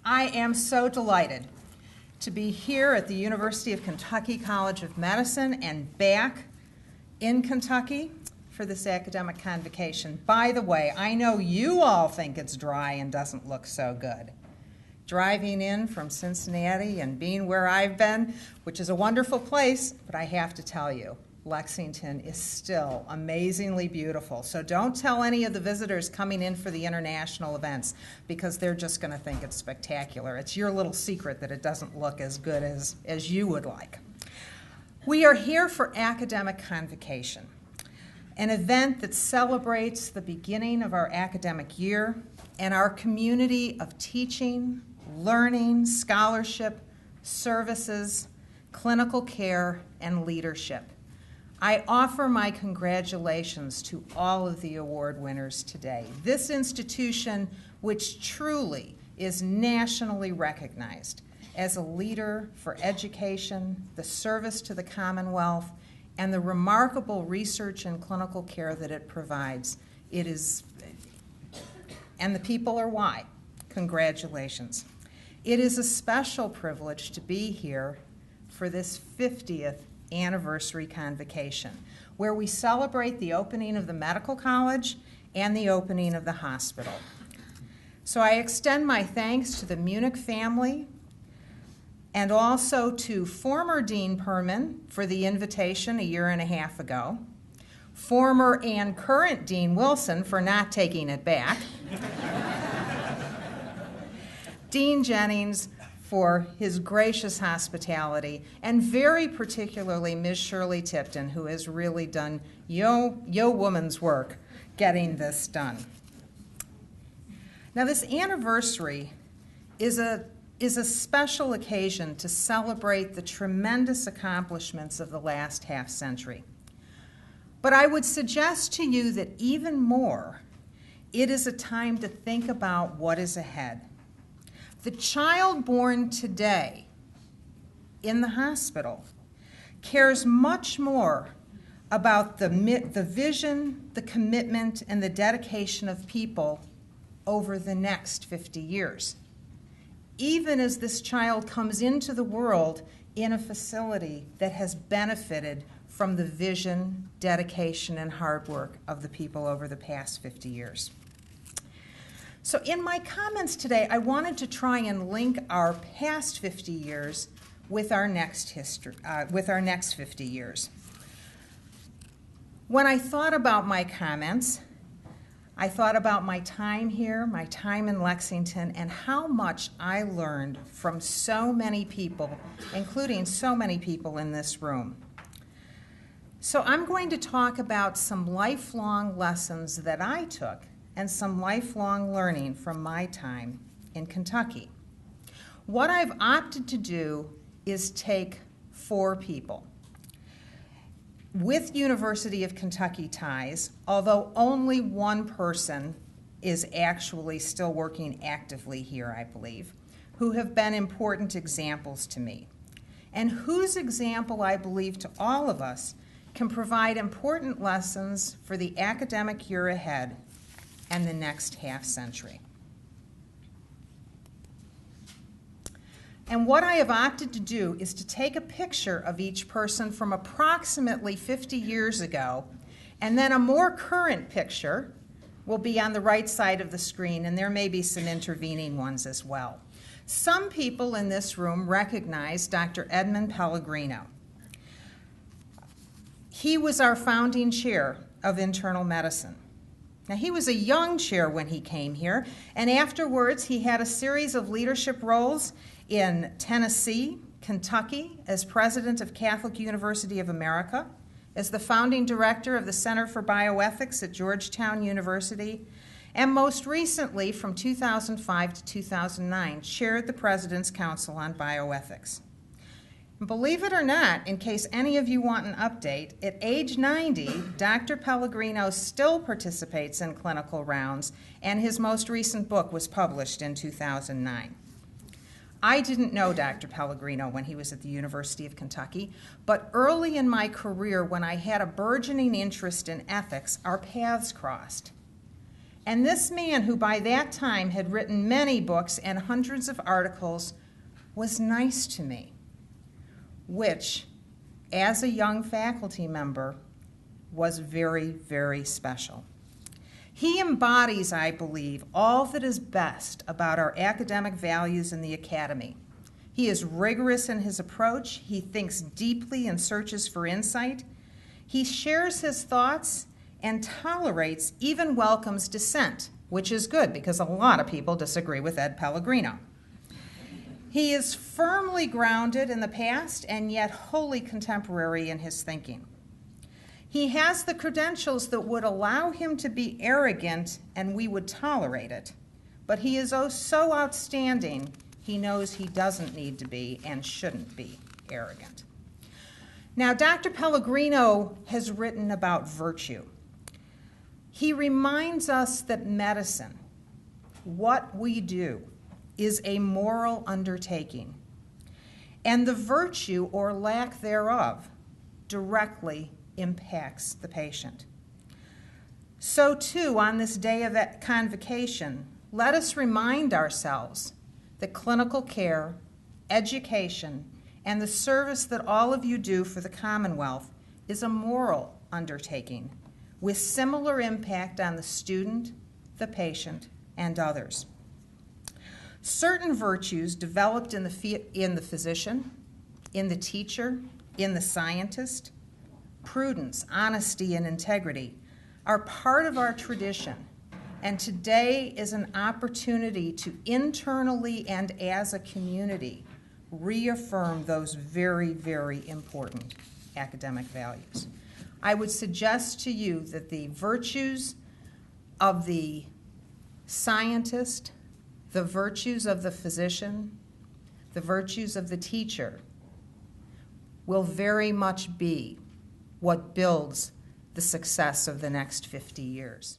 I am so delighted to be here at the University of Kentucky College of Medicine and back in Kentucky for this academic convocation. By the way, I know you all think it's dry and doesn't look so good. Driving in from Cincinnati and being where I've been, which is a wonderful place, but I have to tell you, Lexington is still amazingly beautiful. So don't tell any of the visitors coming in for the international events because they're just going to think it's spectacular. It's your little secret that it doesn't look as good as you would like. We are here for Academic Convocation, an event that celebrates the beginning of our academic year and our community of teaching, learning, scholarship, services, clinical care, and leadership. I offer my congratulations to all of the award winners today. This institution, which truly is nationally recognized as a leader for education, the service to the Commonwealth, and the remarkable research and clinical care that it provides. It is, and the people are why. Congratulations. It is a special privilege to be here for this 50th anniversary convocation, where we celebrate the opening of the medical college and the opening of the hospital. So I extend my thanks to the Munich family and also to former Dean Perman for the invitation a year and a half ago, former and current Dean Wilson for not taking it back, Dean Jennings for his gracious hospitality, and very particularly Ms. Shirley Tipton, who has really done yo woman's work getting this done. Now, this anniversary is a special occasion to celebrate the tremendous accomplishments of the last half century. But I would suggest to you that even more, it is a time to think about what is ahead. The child born today in the hospital cares much more about the vision, the commitment, and the dedication of people over the next 50 years. Even as this child comes into the world in a facility that has benefited from the vision, dedication, and hard work of the people over the past 50 years. So in my comments today, I wanted to try and link our past 50 years with our next 50 years. When I thought about my comments, I thought about my time here, my time in Lexington, and how much I learned from so many people, including so many people in this room. So I'm going to talk about some lifelong lessons that I took and some lifelong learning from my time in Kentucky. What I've opted to do is take 4 people with University of Kentucky ties, although only one person is actually still working actively here, I believe, who have been important examples to me, and whose example I believe to all of us can provide important lessons for the academic year ahead and the next half century. And what I have opted to do is to take a picture of each person from approximately 50 years ago, and then a more current picture will be on the right side of the screen, and there may be some intervening ones as well. Some people in this room recognize Dr. Edmund Pellegrino. He was our founding chair of internal medicine. Now, he was a young chair when he came here, and afterwards he had a series of leadership roles in Tennessee, Kentucky, as president of Catholic University of America, as the founding director of the Center for Bioethics at Georgetown University, and most recently, from 2005 to 2009, chaired the President's Council on Bioethics. Believe it or not, in case any of you want an update, at age 90, Dr. Pellegrino still participates in clinical rounds, and his most recent book was published in 2009. I didn't know Dr. Pellegrino when he was at the University of Kentucky, but early in my career, when I had a burgeoning interest in ethics, our paths crossed. And this man, who by that time had written many books and hundreds of articles, was nice to me, which, as a young faculty member, was very, very special. He embodies, I believe, all that is best about our academic values in the academy. He is rigorous in his approach. He thinks deeply and searches for insight. He shares his thoughts and tolerates, even welcomes dissent, which is good because a lot of people disagree with Ed Pellegrino. He is firmly grounded in the past and yet wholly contemporary in his thinking. He has the credentials that would allow him to be arrogant and we would tolerate it, but he is oh so outstanding he knows he doesn't need to be and shouldn't be arrogant. Now, Dr. Pellegrino has written about virtue. He reminds us that medicine, what we do, is a moral undertaking, and the virtue or lack thereof directly impacts the patient. So too, on this day of Convocation, let us remind ourselves that clinical care, education, and the service that all of you do for the Commonwealth is a moral undertaking with similar impact on the student, the patient, and others. Certain virtues developed in the physician, in the teacher, in the scientist, prudence, honesty, and integrity, are part of our tradition, and today is an opportunity to internally and as a community reaffirm those very, very important academic values. I would suggest to you that the virtues of the scientist, the virtues of the physician, the virtues of the teacher will very much be what builds the success of the next 50 years.